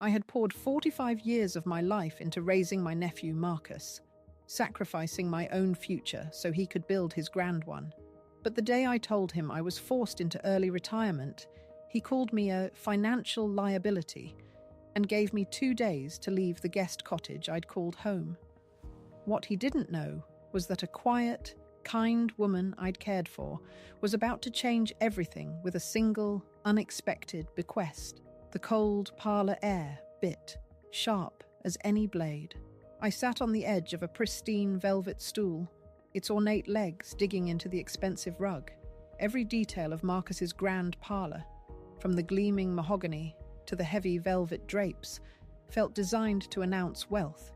I had poured 45 years of my life into raising my nephew Marcus, sacrificing my own future so he could build his grand one. But the day I told him I was forced into early retirement, he called me a financial liability and gave me 2 days to leave the guest cottage I'd called home. What he didn't know was that a quiet, kind woman I'd cared for was about to change everything with a single, unexpected bequest. The cold parlour air bit, sharp as any blade. I sat on the edge of a pristine velvet stool, its ornate legs digging into the expensive rug. Every detail of Marcus's grand parlour, from the gleaming mahogany to the heavy velvet drapes, felt designed to announce wealth,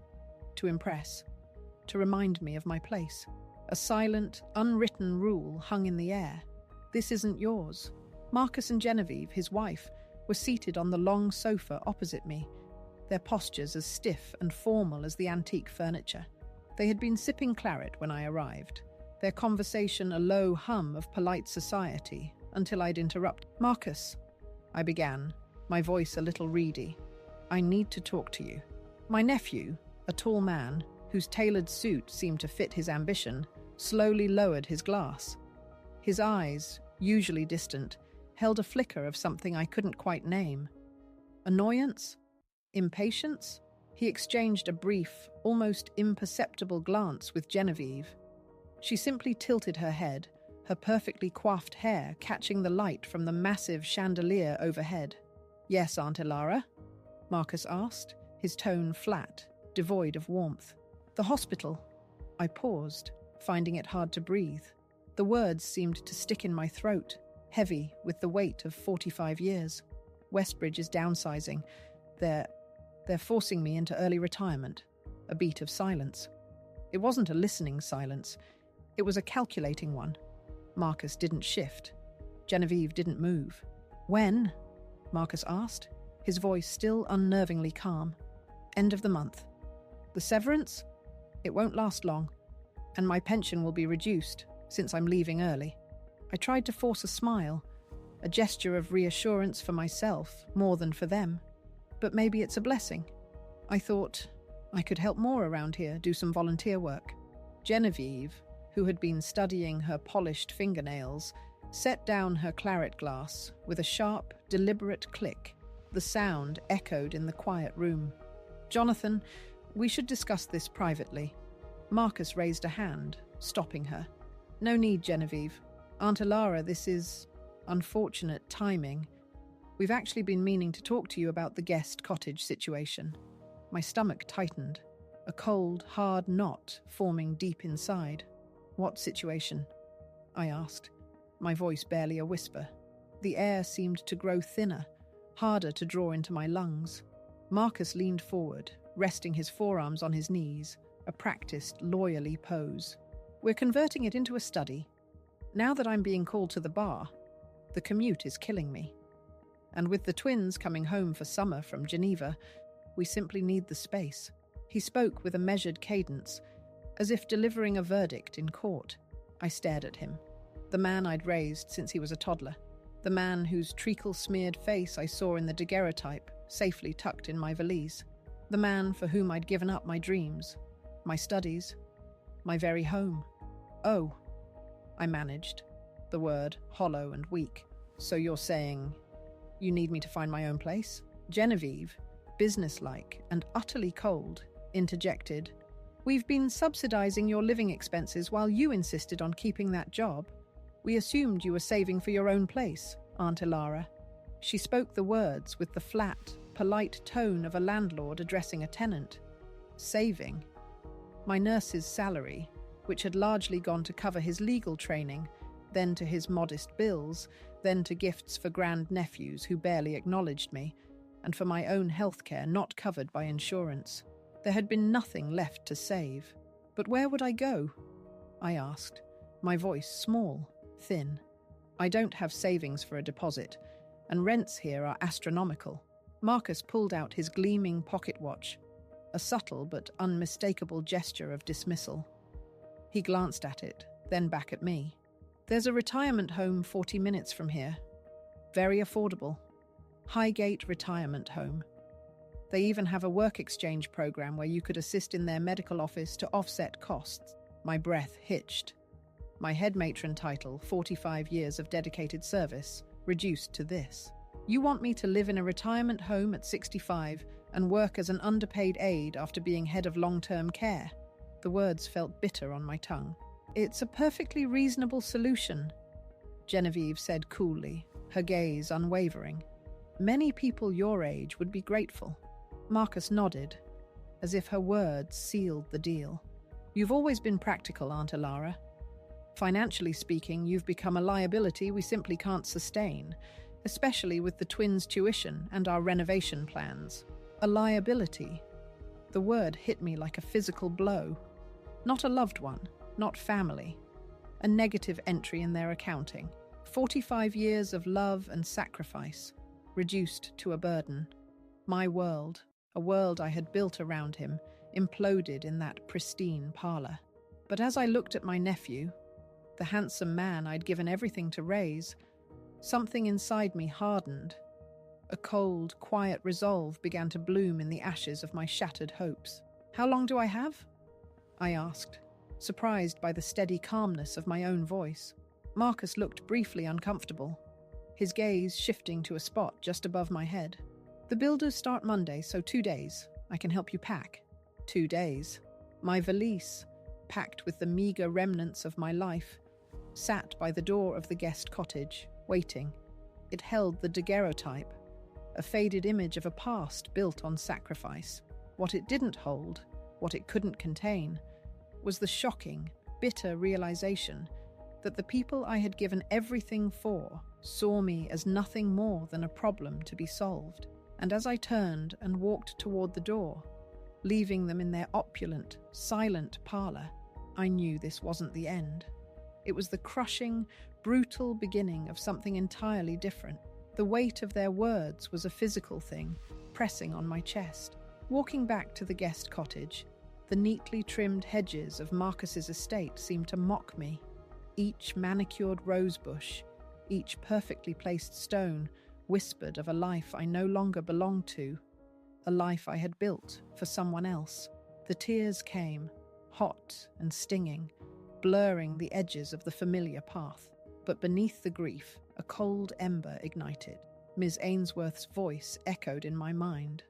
to impress, to remind me of my place. A silent, unwritten rule hung in the air. This isn't yours. Marcus and Genevieve, his wife, were seated on the long sofa opposite me, their postures as stiff and formal as the antique furniture. They had been sipping claret when I arrived, their conversation a low hum of polite society, until I'd interrupt. "Marcus," I began, my voice a little reedy, "I need to talk to you." My nephew, a tall man, whose tailored suit seemed to fit his ambition, slowly lowered his glass. His eyes, usually distant, held a flicker of something I couldn't quite name. Annoyance? Impatience? He exchanged a brief, almost imperceptible glance with Genevieve. She simply tilted her head, her perfectly coiffed hair catching the light from the massive chandelier overhead. "Yes, Aunt Elara?" Marcus asked, his tone flat, devoid of warmth. "The hospital." I paused, finding it hard to breathe. The words seemed to stick in my throat, heavy with the weight of 45 years. "Westbridge is downsizing. They're forcing me into early retirement." A beat of silence. It wasn't a listening silence. It was a calculating one. Marcus didn't shift. Genevieve didn't move. "When?" Marcus asked, his voice still unnervingly calm. "End of the month." "The severance?" "It won't last long. And my pension will be reduced, since I'm leaving early." I tried to force a smile, a gesture of reassurance for myself more than for them. But maybe it's a blessing. I thought I could help more around here, do some volunteer work. Genevieve, who had been studying her polished fingernails, set down her claret glass with a sharp, deliberate click. The sound echoed in the quiet room. "Jonathan, we should discuss this privately." Marcus raised a hand, stopping her. "No need, Genevieve. Aunt Elara, this is unfortunate timing. We've actually been meaning to talk to you about the guest cottage situation." My stomach tightened, a cold, hard knot forming deep inside. "What situation?" I asked, my voice barely a whisper. The air seemed to grow thinner, harder to draw into my lungs. Marcus leaned forward, resting his forearms on his knees, a practiced, lawyerly pose. "We're converting it into a study. Now that I'm being called to the bar, the commute is killing me. And with the twins coming home for summer from Geneva, we simply need the space." He spoke with a measured cadence, as if delivering a verdict in court. I stared at him. The man I'd raised since he was a toddler. The man whose treacle-smeared face I saw in the daguerreotype, safely tucked in my valise. The man for whom I'd given up my dreams, my studies, my very home. "Oh," I managed, the word hollow and weak. "So you're saying you need me to find my own place?" Genevieve, businesslike and utterly cold, interjected, "We've been subsidizing your living expenses while you insisted on keeping that job. We assumed you were saving for your own place, Aunt Elara." She spoke the words with the flat, polite tone of a landlord addressing a tenant. Saving. My nurse's salary, which had largely gone to cover his legal training, then to his modest bills, then to gifts for grand-nephews who barely acknowledged me, and for my own healthcare not covered by insurance. There had been nothing left to save. But where would I go? I asked, my voice small, thin. I don't have savings for a deposit, and rents here are astronomical. Marcus pulled out his gleaming pocket watch, a subtle but unmistakable gesture of dismissal. He glanced at it, then back at me. "There's a retirement home 40 minutes from here. Very affordable. Highgate Retirement Home." They even have a work exchange program where you could assist in their medical office to offset costs. My breath hitched. My head matron title, 45 years of dedicated service, reduced to this. You want me to live in a retirement home at 65 and work as an underpaid aide after being head of long-term care? The words felt bitter on my tongue. It's a perfectly reasonable solution, Genevieve said coolly, her gaze unwavering. Many people your age would be grateful. Marcus nodded, as if her words sealed the deal. You've always been practical, Aunt Alara. Financially speaking, you've become a liability we simply can't sustain, especially with the twins' tuition and our renovation plans. A liability. The word hit me like a physical blow. Not a loved one, not family. A negative entry in their accounting. 45 years of love and sacrifice, reduced to a burden. My world, a world I had built around him, imploded in that pristine parlor. But as I looked at my nephew, the handsome man I'd given everything to raise, something inside me hardened. A cold, quiet resolve began to bloom in the ashes of my shattered hopes. How long do I have? I asked, surprised by the steady calmness of my own voice. Marcus looked briefly uncomfortable, his gaze shifting to a spot just above my head. The builders start Monday, so 2 days. I can help you pack. 2 days. My valise, packed with the meager remnants of my life, sat by the door of the guest cottage, waiting. It held the daguerreotype, a faded image of a past built on sacrifice. What it didn't hold, what it couldn't contain, was the shocking, bitter realization that the people I had given everything for saw me as nothing more than a problem to be solved. And as I turned and walked toward the door, leaving them in their opulent, silent parlor, I knew this wasn't the end. It was the crushing, brutal beginning of something entirely different. The weight of their words was a physical thing, pressing on my chest. Walking back to the guest cottage, the neatly trimmed hedges of Marcus's estate seemed to mock me. Each manicured rosebush, each perfectly placed stone, whispered of a life I no longer belonged to, a life I had built for someone else. The tears came, hot and stinging, blurring the edges of the familiar path. But beneath the grief, a cold ember ignited. Ms. Ainsworth's voice echoed in my mind,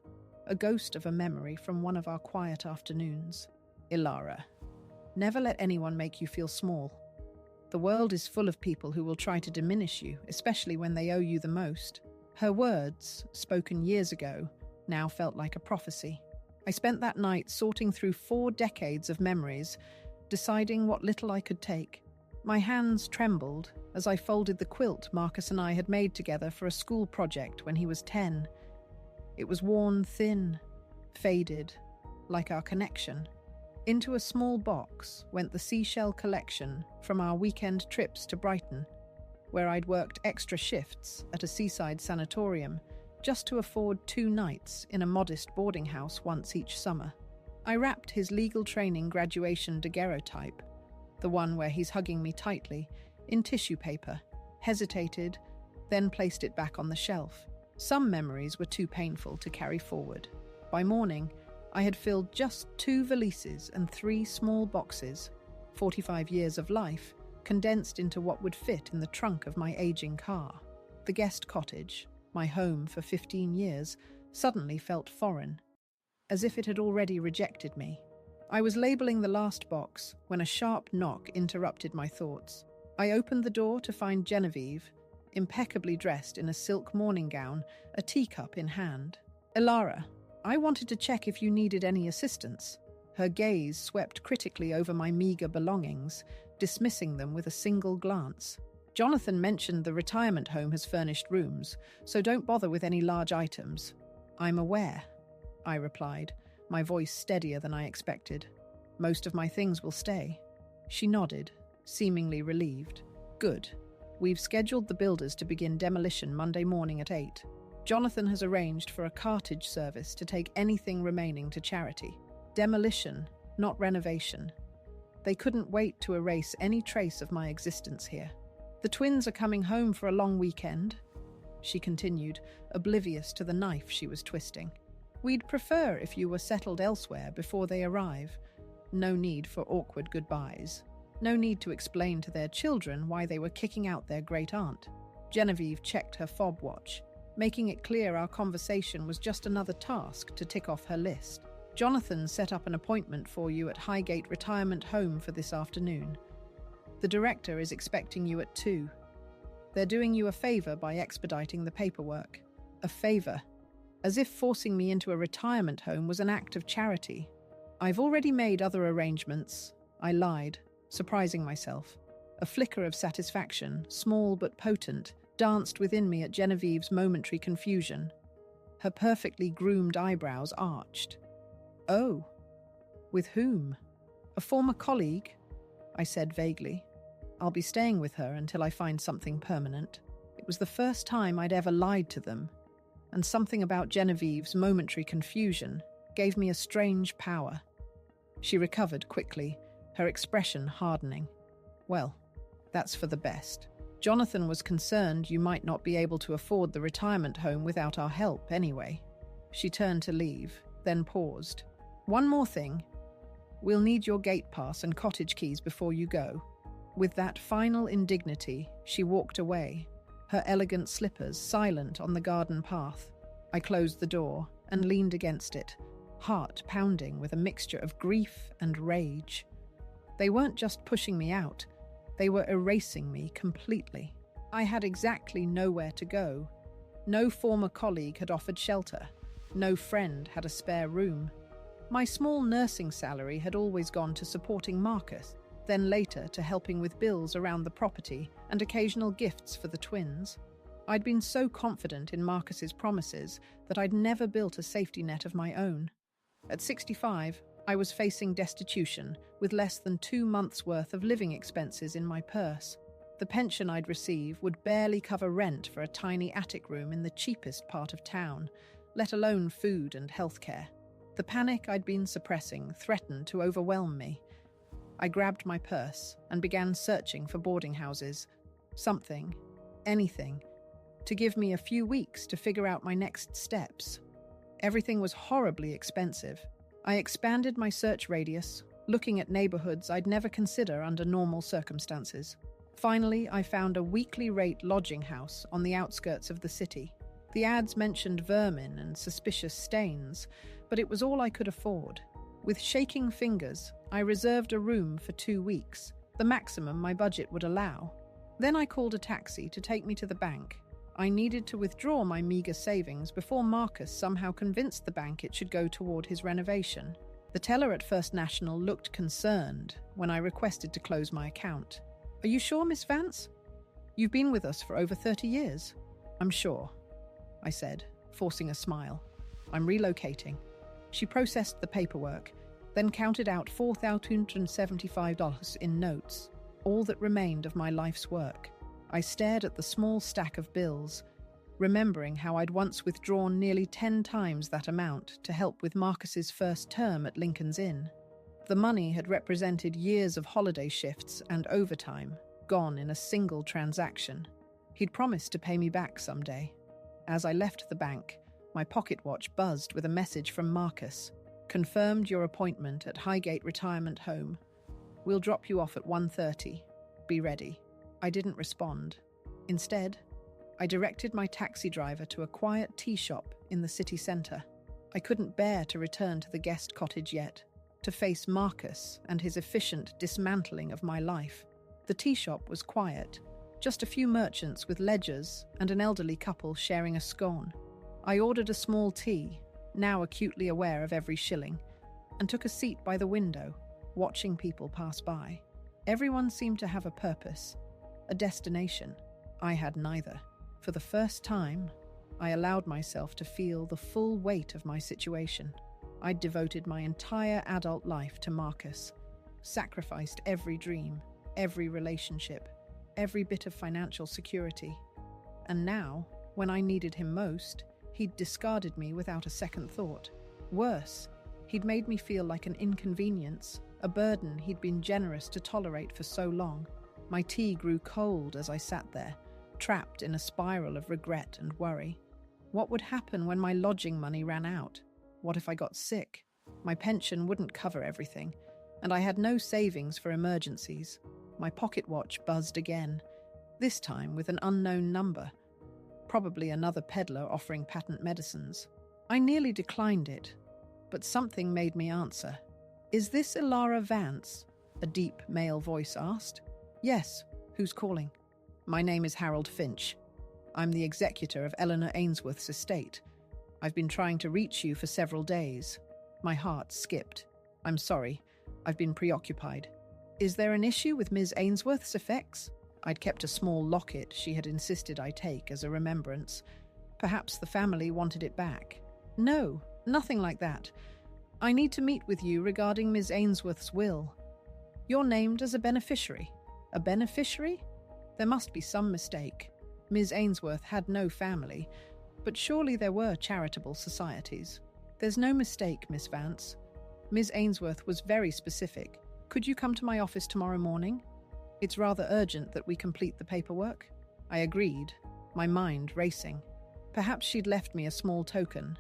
a ghost of a memory from one of our quiet afternoons. Ilara, never let anyone make you feel small. The world is full of people who will try to diminish you, especially when they owe you the most. Her words, spoken years ago, now felt like a prophecy. I spent that night sorting through 4 decades of memories, deciding what little I could take. My hands trembled as I folded the quilt Marcus and I had made together for a school project when he was 10. It was worn thin, faded, like our connection. Into a small box went the seashell collection from our weekend trips to Brighton, where I'd worked extra shifts at a seaside sanatorium just to afford 2 nights in a modest boarding house once each summer. I wrapped his legal training graduation daguerreotype, the one where he's hugging me tightly, in tissue paper, hesitated, then placed it back on the shelf. Some memories were too painful to carry forward. By morning, I had filled just 2 valises and 3 small boxes, 45 years of life, condensed into what would fit in the trunk of my aging car. The guest cottage, my home for 15 years, suddenly felt foreign, as if it had already rejected me. I was labeling the last box when a sharp knock interrupted my thoughts. I opened the door to find Genevieve, impeccably dressed in a silk morning gown, a teacup in hand. Ilara, I wanted to check if you needed any assistance. Her gaze swept critically over my meager belongings, dismissing them with a single glance. Jonathan mentioned the retirement home has furnished rooms, so don't bother with any large items. I'm aware, I replied, my voice steadier than I expected. Most of my things will stay. She nodded, seemingly relieved. Good. We've scheduled the builders to begin demolition Monday morning at 8. Jonathan has arranged for a cartage service to take anything remaining to charity. Demolition, not renovation. They couldn't wait to erase any trace of my existence here. The twins are coming home for a long weekend, she continued, oblivious to the knife she was twisting. We'd prefer if you were settled elsewhere before they arrive. No need for awkward goodbyes. No need to explain to their children why they were kicking out their great-aunt. Genevieve checked her fob watch, making it clear our conversation was just another task to tick off her list. Jonathan set up an appointment for you at Highgate Retirement Home for this afternoon. The director is expecting you at 2. They're doing you a favor by expediting the paperwork. A favor. As if forcing me into a retirement home was an act of charity. I've already made other arrangements. I lied, surprising myself. A flicker of satisfaction, small but potent, danced within me at Genevieve's momentary confusion. Her perfectly groomed eyebrows arched. Oh, with whom? A former colleague? I said vaguely. I'll be staying with her until I find something permanent. It was the first time I'd ever lied to them, and something about Genevieve's momentary confusion gave me a strange power. She recovered quickly, her expression hardening. Well, that's for the best. Jonathan was concerned you might not be able to afford the retirement home without our help anyway. She turned to leave, then paused. One more thing. We'll need your gate pass and cottage keys before you go. With that final indignity, she walked away, her elegant slippers silent on the garden path. I closed the door and leaned against it, heart pounding with a mixture of grief and rage. They weren't just pushing me out, they were erasing me completely. I had exactly nowhere to go. No former colleague had offered shelter. No friend had a spare room. My small nursing salary had always gone to supporting Marcus, then later to helping with bills around the property and occasional gifts for the twins. I'd been so confident in Marcus's promises that I'd never built a safety net of my own. At 65, I was facing destitution with less than 2 months' worth of living expenses in my purse. The pension I'd receive would barely cover rent for a tiny attic room in the cheapest part of town, let alone food and healthcare. The panic I'd been suppressing threatened to overwhelm me. I grabbed my purse and began searching for boarding houses. Something, anything, to give me a few weeks to figure out my next steps. Everything was horribly expensive. I expanded my search radius, looking at neighborhoods I'd never consider under normal circumstances. Finally, I found a weekly rate lodging house on the outskirts of the city. The ads mentioned vermin and suspicious stains, but it was all I could afford. With shaking fingers, I reserved a room for 2 weeks, the maximum my budget would allow. Then I called a taxi to take me to the bank. I needed to withdraw my meager savings before Marcus somehow convinced the bank it should go toward his renovation. The teller at First National looked concerned when I requested to close my account. "Are you sure, Miss Vance? You've been with us for over 30 years. "I'm sure," I said, forcing a smile. "I'm relocating." She processed the paperwork, then counted out $4,275 in notes, all that remained of my life's work. I stared at the small stack of bills, remembering how I'd once withdrawn nearly 10 times that amount to help with Marcus's first term at Lincoln's Inn. The money had represented years of holiday shifts and overtime, gone in a single transaction. He'd promised to pay me back someday. As I left the bank, my pocket watch buzzed with a message from Marcus. "Confirmed your appointment at Highgate Retirement Home. We'll drop you off at 1:30. Be ready." I didn't respond. Instead, I directed my taxi driver to a quiet tea shop in the city centre. I couldn't bear to return to the guest cottage yet, to face Marcus and his efficient dismantling of my life. The tea shop was quiet, just a few merchants with ledgers and an elderly couple sharing a scone. I ordered a small tea, now acutely aware of every shilling, and took a seat by the window, watching people pass by. Everyone seemed to have a purpose, a destination. I had neither. For the first time, I allowed myself to feel the full weight of my situation. I'd devoted my entire adult life to Marcus, sacrificed every dream, every relationship, every bit of financial security. And now, when I needed him most, he'd discarded me without a second thought. Worse, he'd made me feel like an inconvenience, a burden he'd been generous to tolerate for so long. My tea grew cold as I sat there, trapped in a spiral of regret and worry. What would happen when my lodging money ran out? What if I got sick? My pension wouldn't cover everything, and I had no savings for emergencies. My pocket watch buzzed again, this time with an unknown number. Probably another peddler offering patent medicines. I nearly declined it, but something made me answer. "Is this Ilara Vance?" a deep male voice asked. "Yes. Who's calling?" "My name is Harold Finch. I'm the executor of Eleanor Ainsworth's estate. I've been trying to reach you for several days." My heart skipped. "I'm sorry. I've been preoccupied." "Is there an issue with Ms. Ainsworth's effects?" I'd kept a small locket she had insisted I take as a remembrance. Perhaps the family wanted it back. "No, nothing like that. I need to meet with you regarding Ms. Ainsworth's will." "You're named as a beneficiary." "A beneficiary?" There must be some mistake. Ms. Ainsworth had no family, but surely there were charitable societies. "There's no mistake, Miss Vance. Ms. Ainsworth was very specific. Could you come to my office tomorrow morning? It's rather urgent that we complete the paperwork." I agreed, my mind racing. Perhaps she'd left me a small token,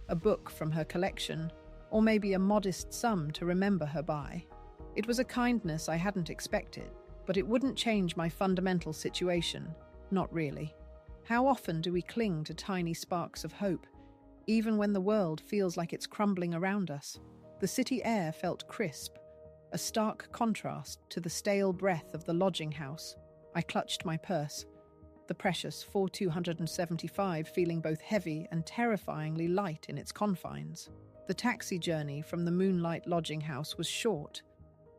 a book from her collection, or maybe a modest sum to remember her by. It was a kindness I hadn't expected, but it wouldn't change my fundamental situation. Not really. How often do we cling to tiny sparks of hope, even when the world feels like it's crumbling around us? The city air felt crisp, a stark contrast to the stale breath of the lodging house. I clutched my purse, the precious 4,275 feeling both heavy and terrifyingly light in its confines. The taxi journey from the Moonlight lodging house was short,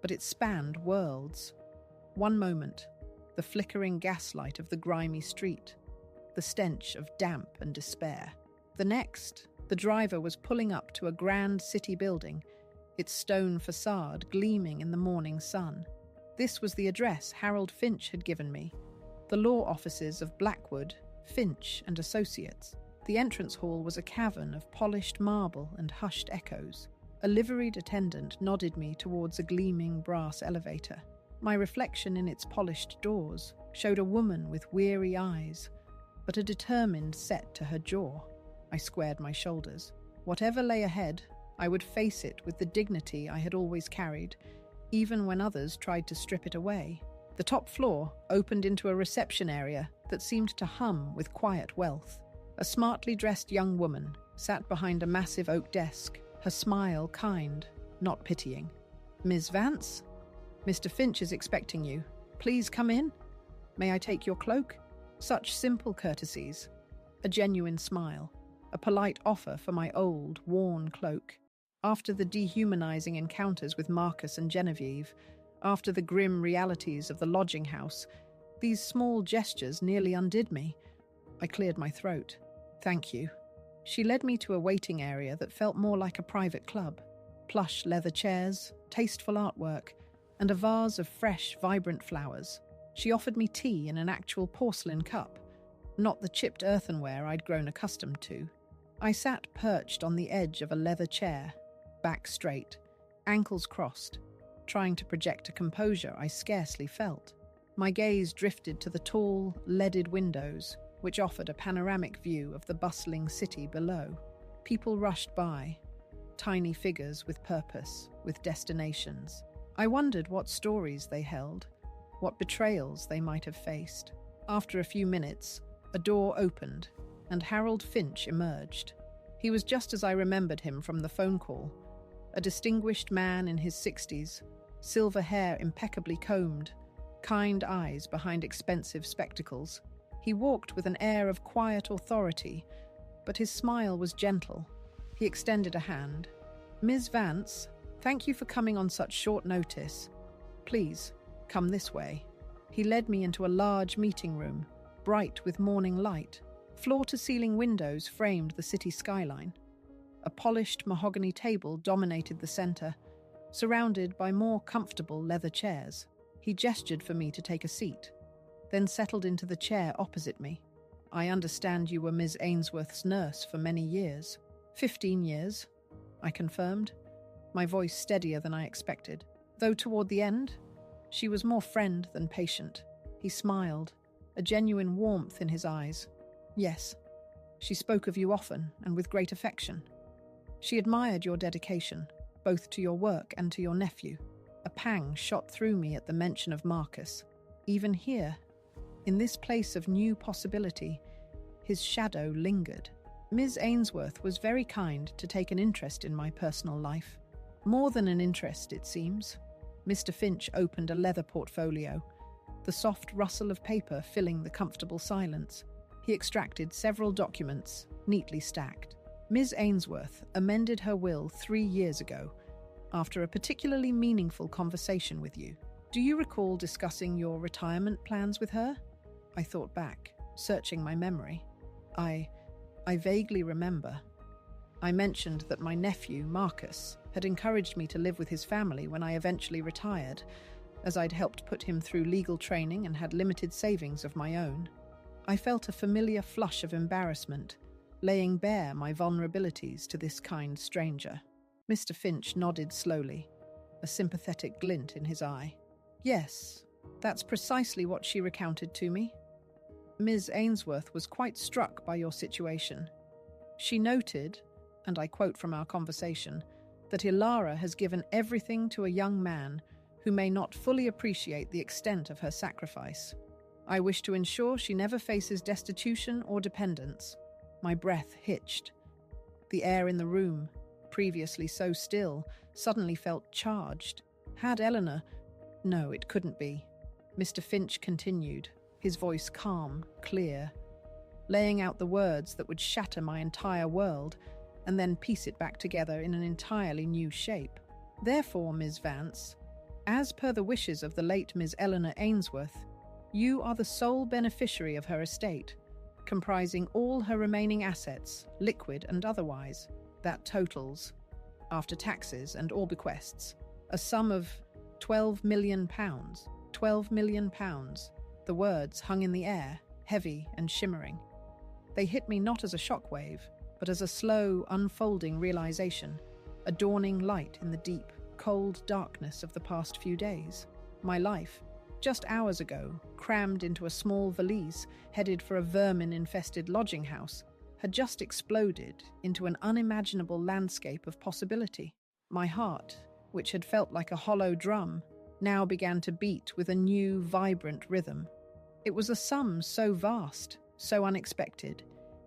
but it spanned worlds. One moment, the flickering gaslight of the grimy street, the stench of damp and despair. The next, the driver was pulling up to a grand city building, its stone facade gleaming in the morning sun. This was the address Harold Finch had given me, the law offices of Blackwood, Finch and Associates. The entrance hall was a cavern of polished marble and hushed echoes. A liveried attendant nodded me towards a gleaming brass elevator. My reflection in its polished doors showed a woman with weary eyes, but a determined set to her jaw. I squared my shoulders. Whatever lay ahead, I would face it with the dignity I had always carried, even when others tried to strip it away. The top floor opened into a reception area that seemed to hum with quiet wealth. A smartly dressed young woman sat behind a massive oak desk, her smile kind, not pitying. "Ms. Vance? Mr. Finch is expecting you. Please come in. May I take your cloak?" Such simple courtesies. A genuine smile. A polite offer for my old, worn cloak. After the dehumanizing encounters with Marcus and Genevieve, after the grim realities of the lodging house, these small gestures nearly undid me. I cleared my throat. "Thank you." She led me to a waiting area that felt more like a private club. Plush leather chairs, tasteful artwork, and a vase of fresh, vibrant flowers. She offered me tea in an actual porcelain cup, not the chipped earthenware I'd grown accustomed to. I sat perched on the edge of a leather chair, back straight, ankles crossed, trying to project a composure I scarcely felt. My gaze drifted to the tall, leaded windows, which offered a panoramic view of the bustling city below. People rushed by, tiny figures with purpose, with destinations. I wondered what stories they held, what betrayals they might have faced. After a few minutes, a door opened, and Harold Finch emerged. He was just as I remembered him from the phone call, a distinguished man in his 60s, silver hair impeccably combed, kind eyes behind expensive spectacles. He walked with an air of quiet authority, but his smile was gentle. He extended a hand. "Ms. Vance, thank you for coming on such short notice. Please, come this way." He led me into a large meeting room, bright with morning light. Floor-to-ceiling windows framed the city skyline. A polished mahogany table dominated the center, surrounded by more comfortable leather chairs. He gestured for me to take a seat, then settled into the chair opposite me. "I understand you were Ms. Ainsworth's nurse for many years." 15 years, I confirmed, my voice steadier than I expected. Though toward the end, she was more friend than patient. He smiled, a genuine warmth in his eyes. "Yes, she spoke of you often and with great affection." She admired your dedication, both to your work and to your nephew. A pang shot through me at the mention of Marcus. Even here, in this place of new possibility, his shadow lingered. Ms. Ainsworth was very kind to take an interest in my personal life. More than an interest, it seems. Mr. Finch opened a leather portfolio, the soft rustle of paper filling the comfortable silence. He extracted several documents, neatly stacked. Ms. Ainsworth amended her will 3 years ago, after a particularly meaningful conversation with you. Do you recall discussing your retirement plans with her? I thought back, searching my memory. I vaguely remember. I mentioned that my nephew, Marcus, had encouraged me to live with his family when I eventually retired, as I'd helped put him through legal training and had limited savings of my own. I felt a familiar flush of embarrassment, laying bare my vulnerabilities to this kind stranger. Mr. Finch nodded slowly, a sympathetic glint in his eye. Yes, that's precisely what she recounted to me. Ms. Ainsworth was quite struck by your situation. She noted, and I quote from our conversation, that Ilara has given everything to a young man who may not fully appreciate the extent of her sacrifice. I wish to ensure she never faces destitution or dependence. My breath hitched. The air in the room, previously so still, suddenly felt charged. Had Eleanor... No, it couldn't be. Mr. Finch continued, his voice calm, clear, laying out the words that would shatter my entire world and then piece it back together in an entirely new shape. Therefore, Ms. Vance, as per the wishes of the late Ms. Eleanor Ainsworth, you are the sole beneficiary of her estate, comprising all her remaining assets, liquid and otherwise. That totals, after taxes and all bequests, a sum of £12 million. £12 million. The words hung in the air, heavy and shimmering. They hit me not as a shockwave, but as a slow, unfolding realization, a dawning light in the deep, cold darkness of the past few days. My life, just hours ago, crammed into a small valise headed for a vermin-infested lodging house, had just exploded into an unimaginable landscape of possibility. My heart, which had felt like a hollow drum, now began to beat with a new, vibrant rhythm. It was a sum so vast, so unexpected,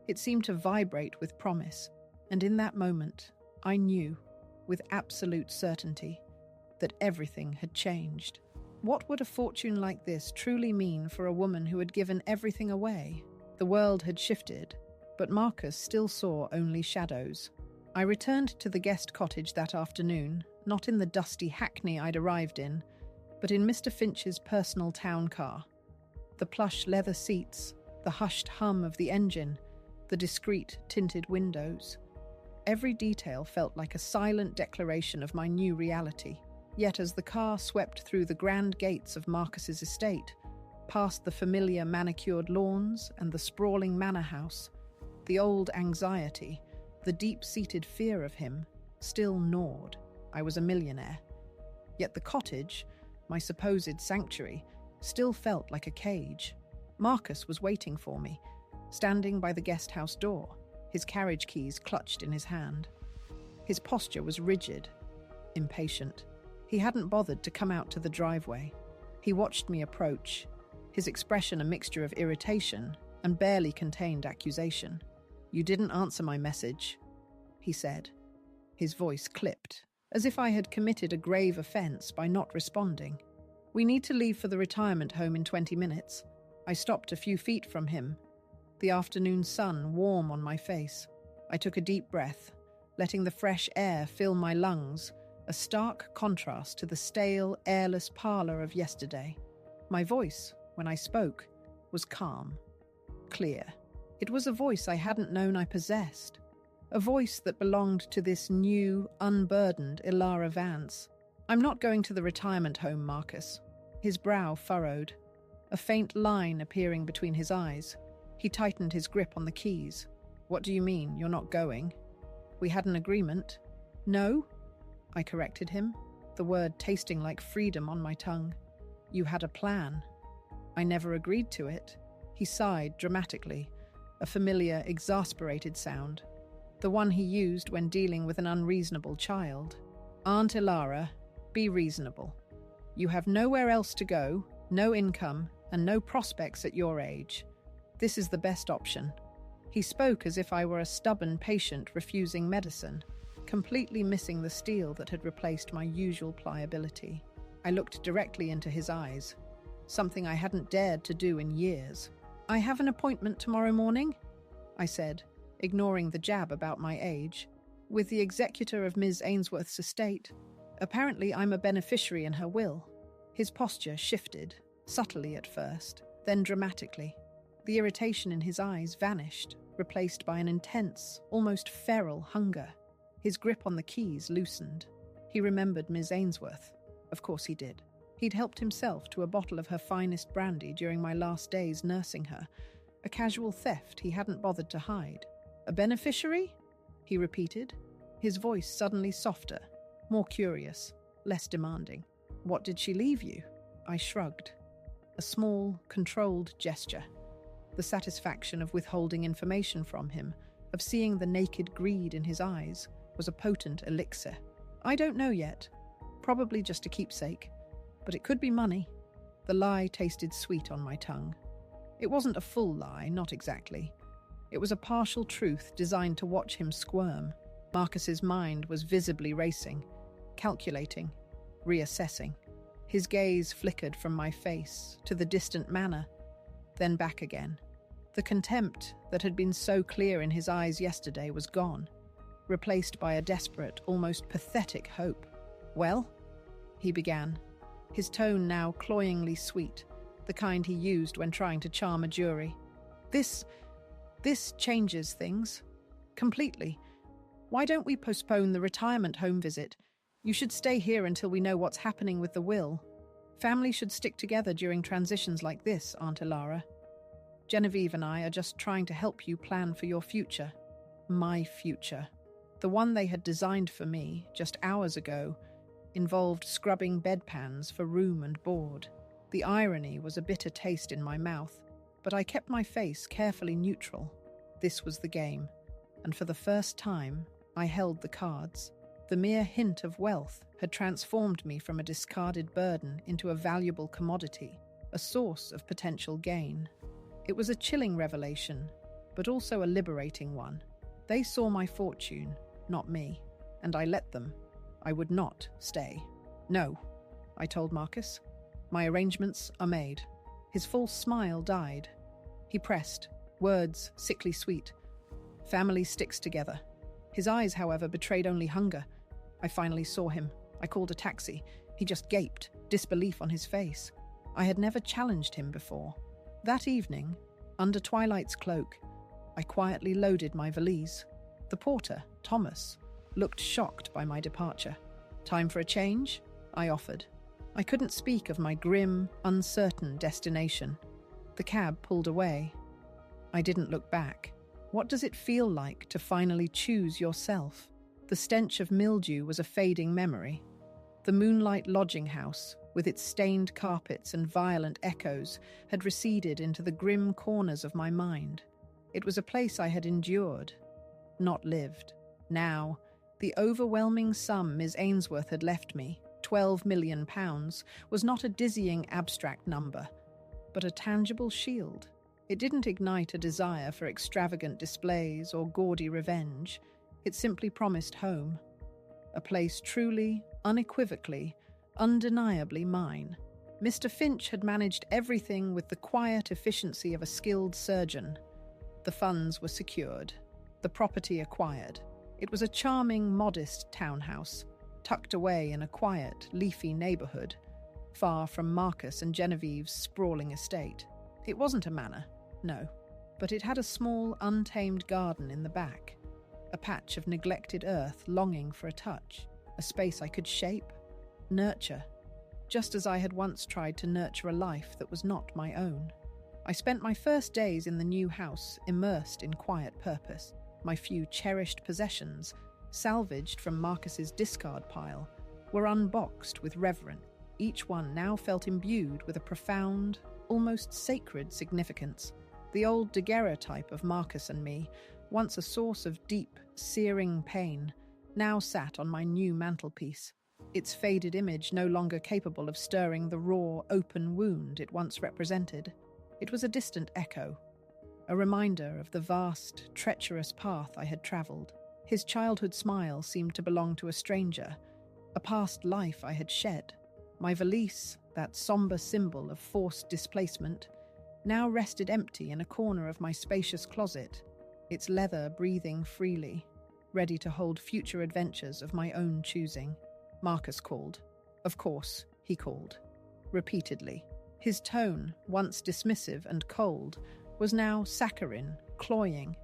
it seemed to vibrate with promise, and in that moment, I knew, with absolute certainty, that everything had changed. What would a fortune like this truly mean for a woman who had given everything away? The world had shifted, but Marcus still saw only shadows. I returned to the guest cottage that afternoon, not in the dusty hackney I'd arrived in, but in Mr. Finch's personal town car. The plush leather seats, the hushed hum of the engine, the discreet tinted windows. Every detail felt like a silent declaration of my new reality. Yet as the car swept through the grand gates of Marcus's estate, past the familiar manicured lawns and the sprawling manor house, the old anxiety, the deep-seated fear of him, still gnawed. I was a millionaire. Yet the cottage, my supposed sanctuary, still felt like a cage. Marcus was waiting for me, standing by the guest house door, his carriage keys clutched in his hand. His posture was rigid, impatient. He hadn't bothered to come out to the driveway. He watched me approach, his expression a mixture of irritation and barely contained accusation. "You didn't answer my message," he said. His voice clipped, as if I had committed a grave offense by not responding. "We need to leave for the retirement home in 20 minutes. I stopped a few feet from him, the afternoon sun warm on my face. I took a deep breath, letting the fresh air fill my lungs, a stark contrast to the stale, airless parlour of yesterday. My voice, when I spoke, was calm, clear. It was a voice I hadn't known I possessed, a voice that belonged to this new, unburdened Ilara Vance. "I'm not going to the retirement home, Marcus." His brow furrowed, a faint line appearing between his eyes. He tightened his grip on the keys. "What do you mean, you're not going? We had an agreement." "No," I corrected him, the word tasting like freedom on my tongue. "You had a plan. I never agreed to it." He sighed dramatically, a familiar, exasperated sound. the one he used when dealing with an unreasonable child. Aunt Ilara, be reasonable. You have nowhere else to go, no income, and no prospects at your age. This is the best option. He spoke as if I were a stubborn patient refusing medicine, completely missing the steel that had replaced my usual pliability. I looked directly into his eyes, something I hadn't dared to do in years. I have an appointment tomorrow morning, I said, ignoring the jab about my age, with the executor of Ms. Ainsworth's estate. Apparently, I'm a beneficiary in her will. His posture shifted, subtly at first, then dramatically. The irritation in his eyes vanished, replaced by an intense, almost feral hunger. His grip on the keys loosened. He remembered Ms. Ainsworth. Of course he did. He'd helped himself to a bottle of her finest brandy during my last days nursing her, a casual theft he hadn't bothered to hide. A beneficiary? He repeated, his voice suddenly softer, more curious, less demanding. What did she leave you? I shrugged. A small, controlled gesture. The satisfaction of withholding information from him, of seeing the naked greed in his eyes, was a potent elixir. I don't know yet. Probably just a keepsake. But it could be money. The lie tasted sweet on my tongue. It wasn't a full lie, not exactly. It was a partial truth designed to watch him squirm. Marcus's mind was visibly racing, calculating, reassessing. His gaze flickered from my face to the distant manor, then back again. The contempt that had been so clear in his eyes yesterday was gone, replaced by a desperate, almost pathetic hope. Well, he began, his tone now cloyingly sweet, the kind he used when trying to charm a jury. This changes things. Completely. Why don't we postpone the retirement home visit? You should stay here until we know what's happening with the will. Family should stick together during transitions like this, Aunt Ilara. Genevieve and I are just trying to help you plan for your future. My future. The one they had designed for me, just hours ago, involved scrubbing bedpans for room and board. The irony was a bitter taste in my mouth, but I kept my face carefully neutral. This was the game, and for the first time, I held the cards. The mere hint of wealth had transformed me from a discarded burden into a valuable commodity, a source of potential gain. It was a chilling revelation, but also a liberating one. They saw my fortune, not me, and I let them. I would not stay. No, I told Marcus. My arrangements are made. His false smile died. He pressed, words sickly sweet. Family sticks together. His eyes, however, betrayed only hunger. I finally saw him. I called a taxi. He just gaped, disbelief on his face. I had never challenged him before. That evening, under Twilight's cloak, I quietly loaded my valise. The porter, Thomas, looked shocked by my departure. Time for a change? I offered. I couldn't speak of my grim, uncertain destination. The cab pulled away. I didn't look back. What does it feel like to finally choose yourself? The stench of mildew was a fading memory. The moonlight lodging house, with its stained carpets and violent echoes, had receded into the grim corners of my mind. It was a place I had endured, not lived. Now, the overwhelming sum Ms. Ainsworth had left me, £12 million, was not a dizzying abstract number, but a tangible shield. It didn't ignite a desire for extravagant displays or gaudy revenge. It simply promised home. A place truly, unequivocally, undeniably mine. Mr. Finch had managed everything with the quiet efficiency of a skilled surgeon. The funds were secured, the property acquired. It was a charming, modest townhouse, tucked away in a quiet, leafy neighborhood, far from Marcus and Genevieve's sprawling estate. It wasn't a manor, no, but it had a small, untamed garden in the back, a patch of neglected earth longing for a touch, a space I could shape, nurture, just as I had once tried to nurture a life that was not my own. I spent my first days in the new house immersed in quiet purpose. My few cherished possessions, salvaged from Marcus's discard pile, were unboxed with reverence. Each one now felt imbued with a profound, almost sacred significance. The old daguerreotype of Marcus and me once a source of deep, searing pain, now sat on my new mantelpiece, its faded image no longer capable of stirring the raw, open wound it once represented. It was a distant echo, a reminder of the vast, treacherous path I had travelled. His childhood smile seemed to belong to a stranger, a past life I had shed. My valise, that sombre symbol of forced displacement, now rested empty in a corner of my spacious closet, its leather breathing freely, ready to hold future adventures of my own choosing. Marcus called. Of course, he called. Repeatedly. His tone, once dismissive and cold, was now saccharine, cloying.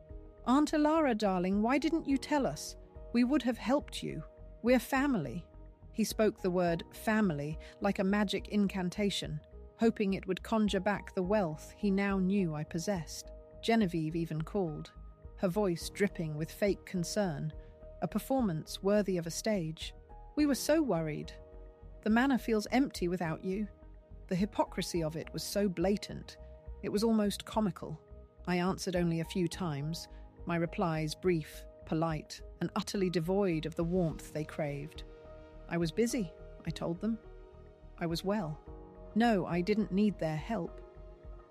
"Aunt Elara, darling, why didn't you tell us? We would have helped you. We're family." He spoke the word family like a magic incantation, hoping it would conjure back the wealth he now knew I possessed. Genevieve even called, her voice dripping with fake concern, a performance worthy of a stage. "We were so worried. The manor feels empty without you." The hypocrisy of it was so blatant, it was almost comical. I answered only a few times, my replies brief, polite, and utterly devoid of the warmth they craved. I was busy, I told them. I was well. No, I didn't need their help.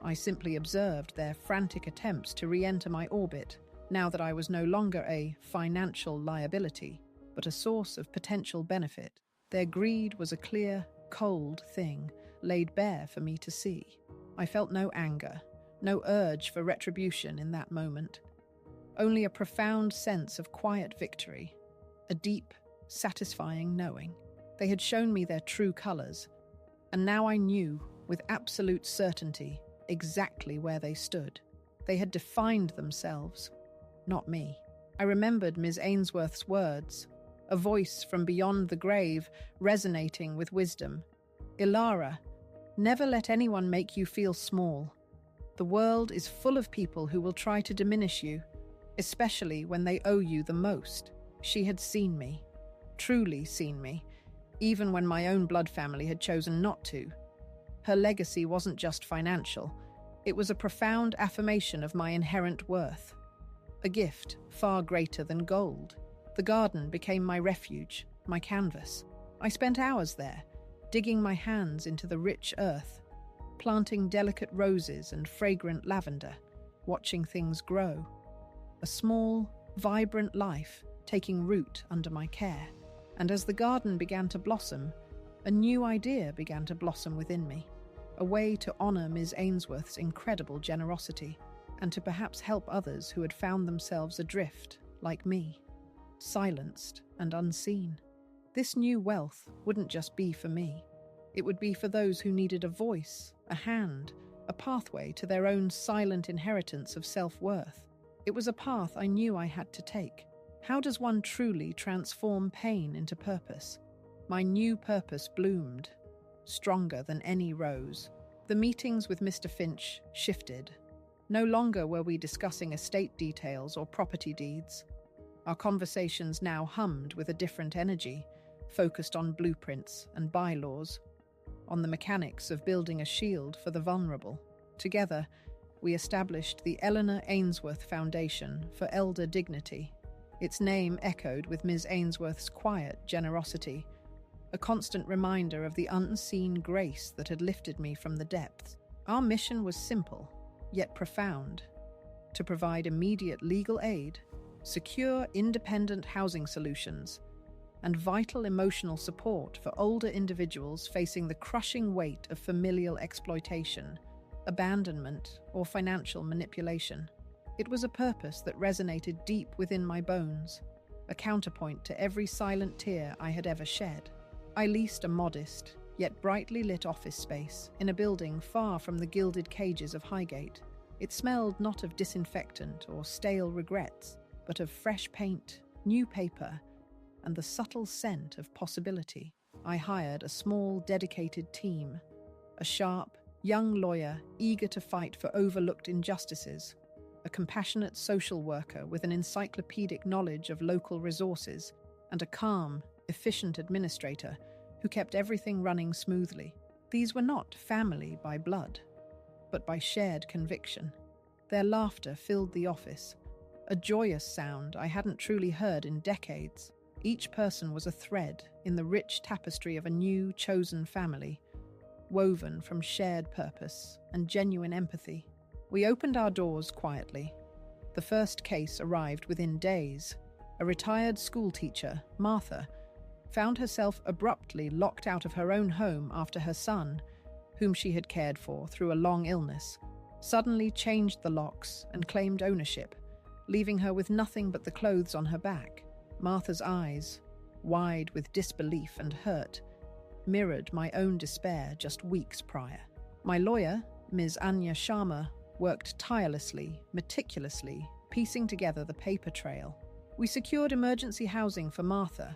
I simply observed their frantic attempts to re-enter my orbit, now that I was no longer a financial liability, but a source of potential benefit. Their greed was a clear, cold thing, laid bare for me to see. I felt no anger, no urge for retribution in that moment. Only a profound sense of quiet victory, a deep, satisfying knowing. They had shown me their true colours, and now I knew, with absolute certainty, exactly where they stood. They had defined themselves, not me. I remembered Ms. Ainsworth's words, a voice from beyond the grave resonating with wisdom. "Elara, never let anyone make you feel small. The world is full of people who will try to diminish you, especially when they owe you the most." She had seen me, truly seen me, even when my own blood family had chosen not to. Her legacy wasn't just financial, it was a profound affirmation of my inherent worth. A gift far greater than gold. The garden became my refuge, my canvas. I spent hours there, digging my hands into the rich earth, planting delicate roses and fragrant lavender, watching things grow. A small, vibrant life taking root under my care. And as the garden began to blossom, a new idea began to blossom within me, a way to honour Ms. Ainsworth's incredible generosity, and to perhaps help others who had found themselves adrift, like me, silenced and unseen. This new wealth wouldn't just be for me. It would be for those who needed a voice, a hand, a pathway to their own silent inheritance of self-worth. It was a path I knew I had to take. How does one truly transform pain into purpose? My new purpose bloomed, stronger than any rose. The meetings with Mr. Finch shifted. No longer were we discussing estate details or property deeds. Our conversations now hummed with a different energy, focused on blueprints and bylaws, on the mechanics of building a shield for the vulnerable. Together, we established the Eleanor Ainsworth Foundation for Elder Dignity. Its name echoed with Ms. Ainsworth's quiet generosity, a constant reminder of the unseen grace that had lifted me from the depths. Our mission was simple, yet profound: to provide immediate legal aid, secure independent housing solutions, and vital emotional support for older individuals facing the crushing weight of familial exploitation, abandonment, or financial manipulation. It was a purpose that resonated deep within my bones, a counterpoint to every silent tear I had ever shed. I leased a modest, yet brightly lit office space in a building far from the gilded cages of Highgate. It smelled not of disinfectant or stale regrets, but of fresh paint, new paper, and the subtle scent of possibility. I hired a small, dedicated team, a sharp, young lawyer eager to fight for overlooked injustices, a compassionate social worker with an encyclopedic knowledge of local resources, and a calm, efficient administrator who kept everything running smoothly. These were not family by blood, but by shared conviction. Their laughter filled the office, a joyous sound I hadn't truly heard in decades. Each person was a thread in the rich tapestry of a new, chosen family, woven from shared purpose and genuine empathy. We opened our doors quietly. The first case arrived within days. A retired schoolteacher, Martha, found herself abruptly locked out of her own home after her son, whom she had cared for through a long illness, suddenly changed the locks and claimed ownership, leaving her with nothing but the clothes on her back. Martha's eyes, wide with disbelief and hurt, mirrored my own despair just weeks prior. My lawyer, Ms. Anya Sharma, worked tirelessly, meticulously, piecing together the paper trail. We secured emergency housing for Martha,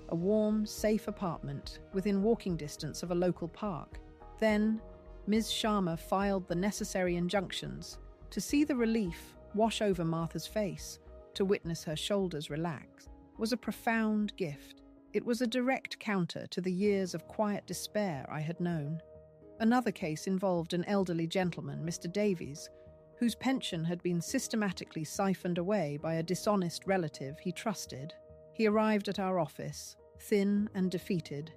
a warm, safe apartment within walking distance of a local park. Then, Ms. Sharma filed the necessary injunctions. To see the relief wash over Martha's face, to witness her shoulders relax, was a profound gift. It was a direct counter to the years of quiet despair I had known. Another case involved an elderly gentleman, Mr. Davies, whose pension had been systematically siphoned away by a dishonest relative he trusted. He arrived at our office, thin and defeated,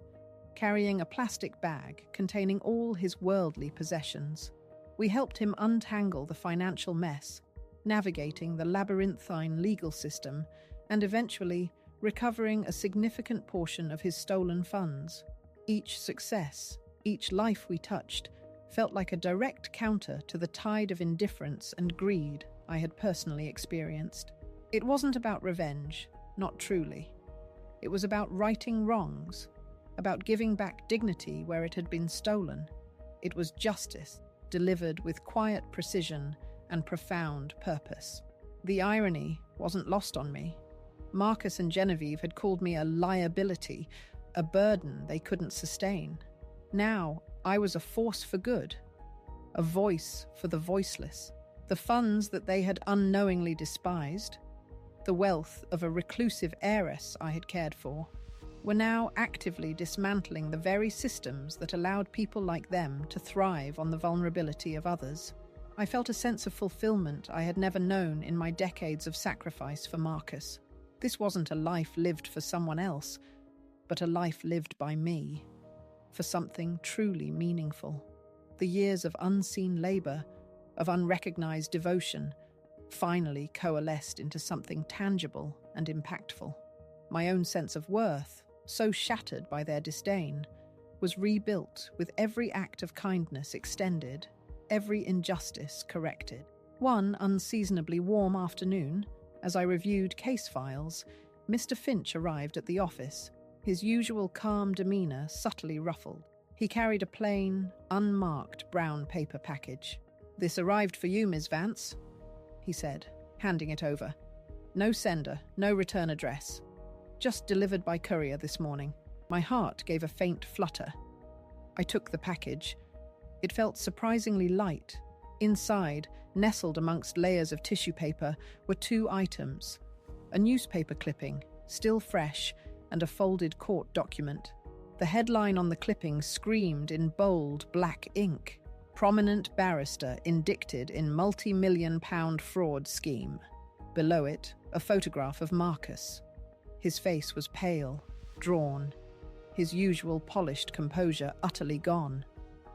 carrying a plastic bag containing all his worldly possessions. We helped him untangle the financial mess, navigating the labyrinthine legal system, and eventually recovering a significant portion of his stolen funds. Each success, each life we touched, felt like a direct counter to the tide of indifference and greed I had personally experienced. It wasn't about revenge, not truly. It was about righting wrongs, about giving back dignity where it had been stolen. It was justice, delivered with quiet precision and profound purpose. The irony wasn't lost on me. Marcus and Genevieve had called me a liability, a burden they couldn't sustain. Now, I was a force for good, a voice for the voiceless. The funds that they had unknowingly despised, the wealth of a reclusive heiress I had cared for, were now actively dismantling the very systems that allowed people like them to thrive on the vulnerability of others. I felt a sense of fulfillment I had never known in my decades of sacrifice for Marcus. This wasn't a life lived for someone else, but a life lived by me, for something truly meaningful. The years of unseen labor, of unrecognized devotion, finally coalesced into something tangible and impactful. My own sense of worth, so shattered by their disdain, was rebuilt with every act of kindness extended, every injustice corrected. One unseasonably warm afternoon, as I reviewed case files, Mr. Finch arrived at the office, his usual calm demeanor subtly ruffled. He carried a plain, unmarked brown paper package. "This arrived for you, Ms. Vance," he said, handing it over. "No sender, no return address. Just delivered by courier this morning." My heart gave a faint flutter. I took the package. It felt surprisingly light. Inside, nestled amongst layers of tissue paper, were two items: a newspaper clipping, still fresh, and a folded court document. The headline on the clipping screamed in bold black ink: "Prominent barrister indicted in multi-million-pound fraud scheme." Below it, a photograph of Marcus. His face was pale, drawn, his usual polished composure utterly gone.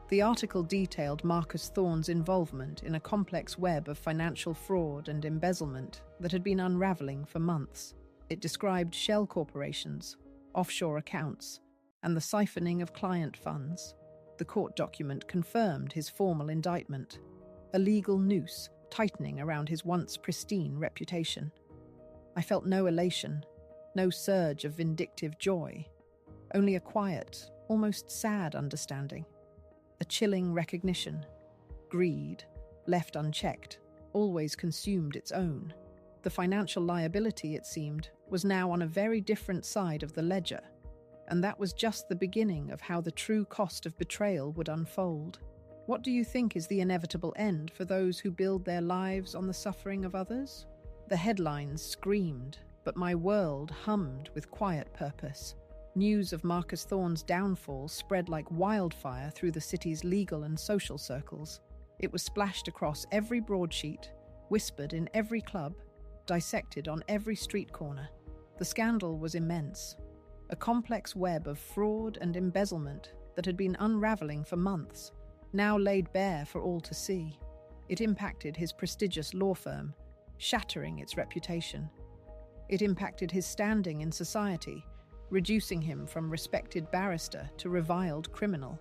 The article detailed Marcus Thorne's involvement in a complex web of financial fraud and embezzlement that had been unraveling for months. It described shell corporations, offshore accounts, and the siphoning of client funds. The court document confirmed his formal indictment, a legal noose tightening around his once pristine reputation. I felt no elation, no surge of vindictive joy, only a quiet, almost sad understanding. A chilling recognition. Greed, left unchecked, always consumed its own. The financial liability, it seemed, was now on a very different side of the ledger, and that was just the beginning of how the true cost of betrayal would unfold. What do you think is the inevitable end for those who build their lives on the suffering of others? The headlines screamed, but my world hummed with quiet purpose. News of Marcus Thorne's downfall spread like wildfire through the city's legal and social circles. It was splashed across every broadsheet, whispered in every club, dissected on every street corner. The scandal was immense, a complex web of fraud and embezzlement that had been unraveling for months, now laid bare for all to see. It impacted his prestigious law firm, shattering its reputation. It impacted his standing in society, reducing him from respected barrister to reviled criminal.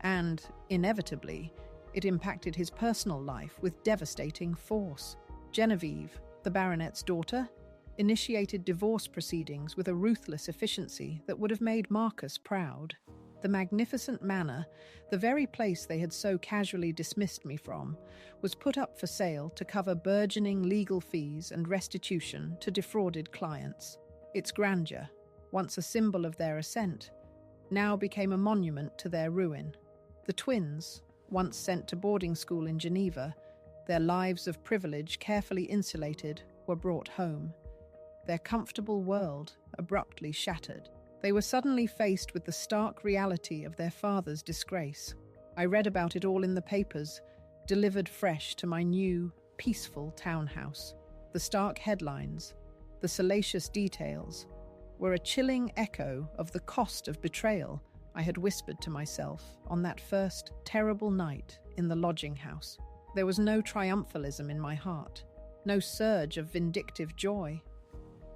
And, inevitably, it impacted his personal life with devastating force. Genevieve, the baronet's daughter, initiated divorce proceedings with a ruthless efficiency that would have made Marcus proud. The magnificent manor, the very place they had so casually dismissed me from, was put up for sale to cover burgeoning legal fees and restitution to defrauded clients. Its grandeur, once a symbol of their ascent, now became a monument to their ruin. The twins, once sent to boarding school in Geneva, their lives of privilege carefully insulated, were brought home. Their comfortable world abruptly shattered. They were suddenly faced with the stark reality of their father's disgrace. I read about it all in the papers, delivered fresh to my new, peaceful townhouse. The stark headlines, the salacious details, were a chilling echo of the cost of betrayal I had whispered to myself on that first terrible night in the lodging house. There was no triumphalism in my heart, no surge of vindictive joy,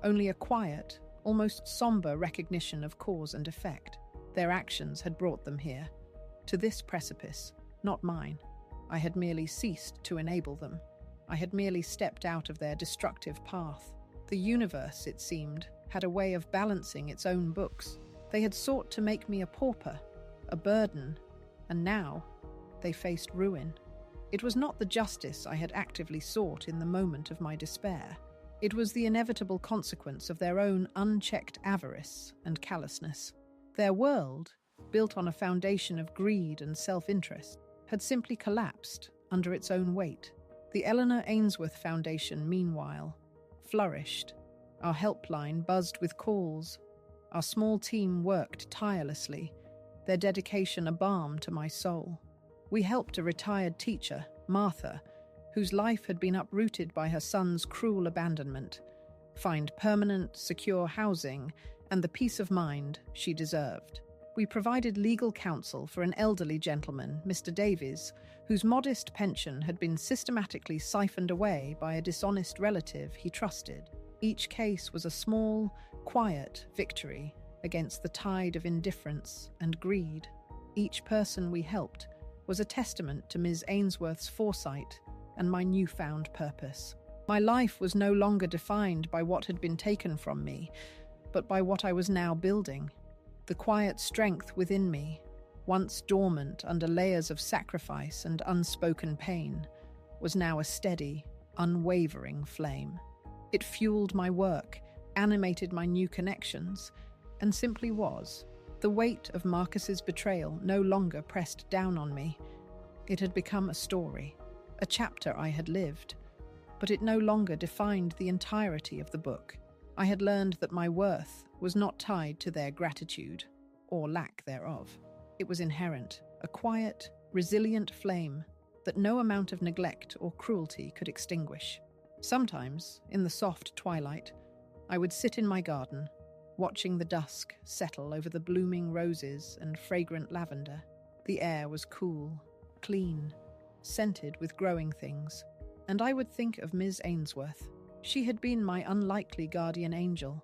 only a quiet, almost somber recognition of cause and effect. Their actions had brought them here, to this precipice, not mine. I had merely ceased to enable them. I had merely stepped out of their destructive path. The universe, it seemed, had a way of balancing its own books. They had sought to make me a pauper, a burden, and now they faced ruin. It was not the justice I had actively sought in the moment of my despair. It was the inevitable consequence of their own unchecked avarice and callousness. Their world, built on a foundation of greed and self-interest, had simply collapsed under its own weight. The Eleanor Ainsworth Foundation, meanwhile, flourished. Our helpline buzzed with calls. Our small team worked tirelessly, their dedication a balm to my soul. We helped a retired teacher, Martha, whose life had been uprooted by her son's cruel abandonment, find permanent, secure housing and the peace of mind she deserved. We provided legal counsel for an elderly gentleman, Mr. Davies, whose modest pension had been systematically siphoned away by a dishonest relative he trusted. Each case was a small, quiet victory against the tide of indifference and greed. Each person we helped was a testament to Ms. Ainsworth's foresight and my newfound purpose. My life was no longer defined by what had been taken from me, but by what I was now building. The quiet strength within me, once dormant under layers of sacrifice and unspoken pain, was now a steady, unwavering flame. It fueled my work, animated my new connections, and simply was. The weight of Marcus's betrayal no longer pressed down on me. It had become a story, a chapter I had lived, but it no longer defined the entirety of the book. I had learned that my worth was not tied to their gratitude, or lack thereof. It was inherent, a quiet, resilient flame that no amount of neglect or cruelty could extinguish. Sometimes, in the soft twilight, I would sit in my garden, watching the dusk settle over the blooming roses and fragrant lavender. The air was cool, clean, scented with growing things, and I would think of Ms. Ainsworth. She had been my unlikely guardian angel,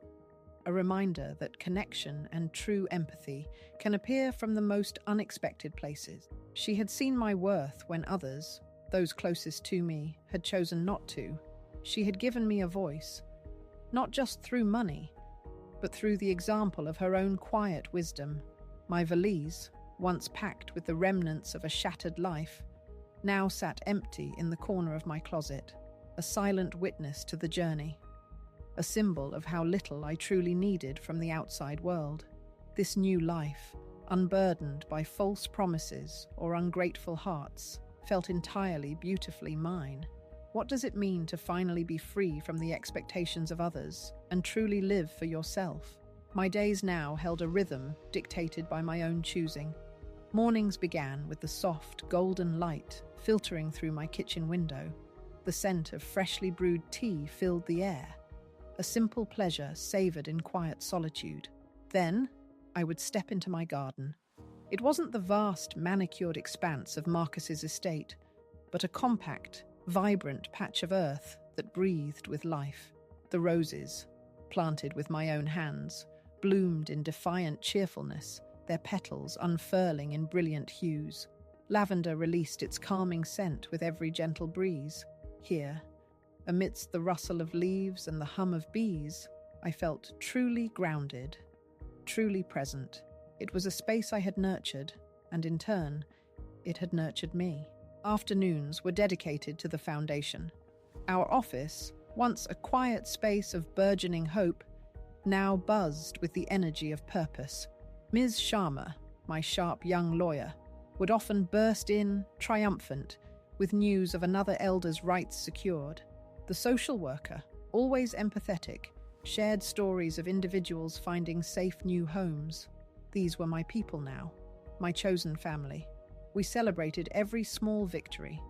a reminder that connection and true empathy can appear from the most unexpected places. She had seen my worth when others, those closest to me, had chosen not to. She had given me a voice, not just through money, but through the example of her own quiet wisdom. My valise, once packed with the remnants of a shattered life, now sat empty in the corner of my closet, a silent witness to the journey, a symbol of how little I truly needed from the outside world. This new life, unburdened by false promises or ungrateful hearts, felt entirely beautifully mine. What does it mean to finally be free from the expectations of others and truly live for yourself? My days now held a rhythm dictated by my own choosing. Mornings began with the soft, golden light filtering through my kitchen window. The scent of freshly brewed tea filled the air, a simple pleasure savoured in quiet solitude. Then, I would step into my garden. It wasn't the vast, manicured expanse of Marcus's estate, but a compact, vibrant patch of earth that breathed with life. The roses, planted with my own hands, bloomed in defiant cheerfulness, their petals unfurling in brilliant hues. Lavender released its calming scent with every gentle breeze. Here, amidst the rustle of leaves and the hum of bees, I felt truly grounded, truly present. It was a space I had nurtured, and in turn, it had nurtured me. Afternoons were dedicated to the foundation. Our office, once a quiet space of burgeoning hope, now buzzed with the energy of purpose. Ms. Sharma, my sharp young lawyer, would often burst in, triumphant, with news of another elder's rights secured. The social worker, always empathetic, shared stories of individuals finding safe new homes. These were my people now, my chosen family. We celebrated every small victory,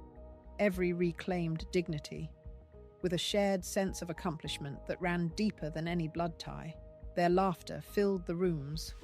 every reclaimed dignity, with a shared sense of accomplishment that ran deeper than any blood tie. Their laughter filled the rooms,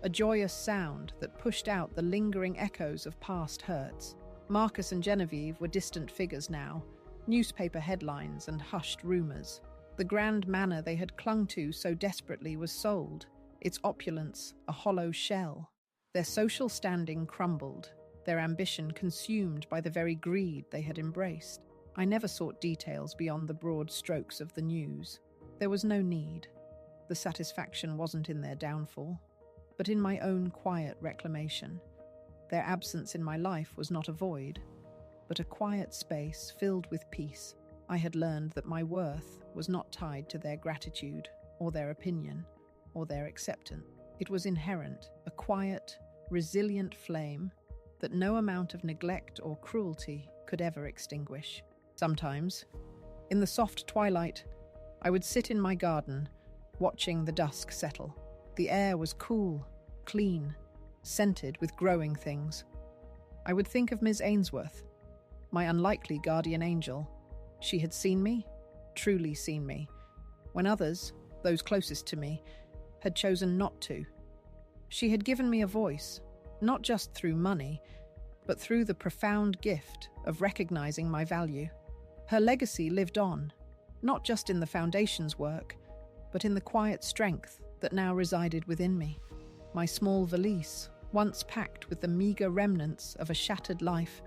a joyous sound that pushed out the lingering echoes of past hurts. Marcus and Genevieve were distant figures now, newspaper headlines and hushed rumors. The grand manor they had clung to so desperately was sold, its opulence a hollow shell. Their social standing crumbled, their ambition consumed by the very greed they had embraced. I never sought details beyond the broad strokes of the news. There was no need. The satisfaction wasn't in their downfall, but in my own quiet reclamation. Their absence in my life was not a void, but a quiet space filled with peace. I had learned that my worth was not tied to their gratitude, or their opinion, or their acceptance. It was inherent, a quiet, resilient flame that no amount of neglect or cruelty could ever extinguish. Sometimes, in the soft twilight, I would sit in my garden, watching the dusk settle. The air was cool, clean, scented with growing things. I would think of Miss Ainsworth, my unlikely guardian angel. She had seen me, truly seen me, when others, those closest to me, had chosen not to. She had given me a voice, not just through money, but through the profound gift of recognizing my value. Her legacy lived on, not just in the foundation's work, but in the quiet strength that now resided within me. My small valise, once packed with the meager remnants of a shattered life,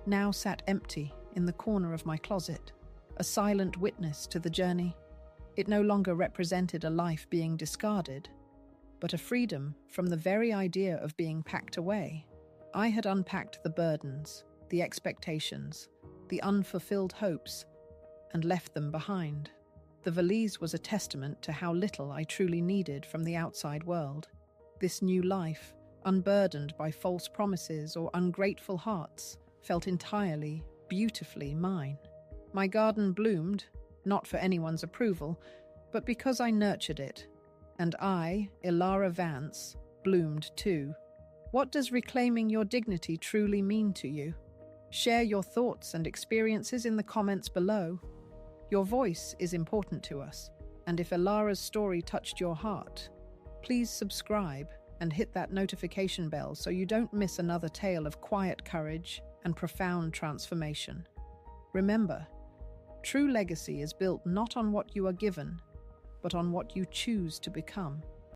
now sat empty in the corner of my closet, a silent witness to the journey. It no longer represented a life being discarded, but a freedom from the very idea of being packed away. I had unpacked the burdens, the expectations, the unfulfilled hopes, and left them behind. The valise was a testament to how little I truly needed from the outside world. This new life, unburdened by false promises or ungrateful hearts, felt entirely, beautifully mine. My garden bloomed, not for anyone's approval, but because I nurtured it. And I, Ilara Vance, bloomed too. What does reclaiming your dignity truly mean to you? Share your thoughts and experiences in the comments below. Your voice is important to us, and if Ilara's story touched your heart, please subscribe and hit that notification bell so you don't miss another tale of quiet courage and profound transformation. Remember, true legacy is built not on what you are given, but on what you choose to become.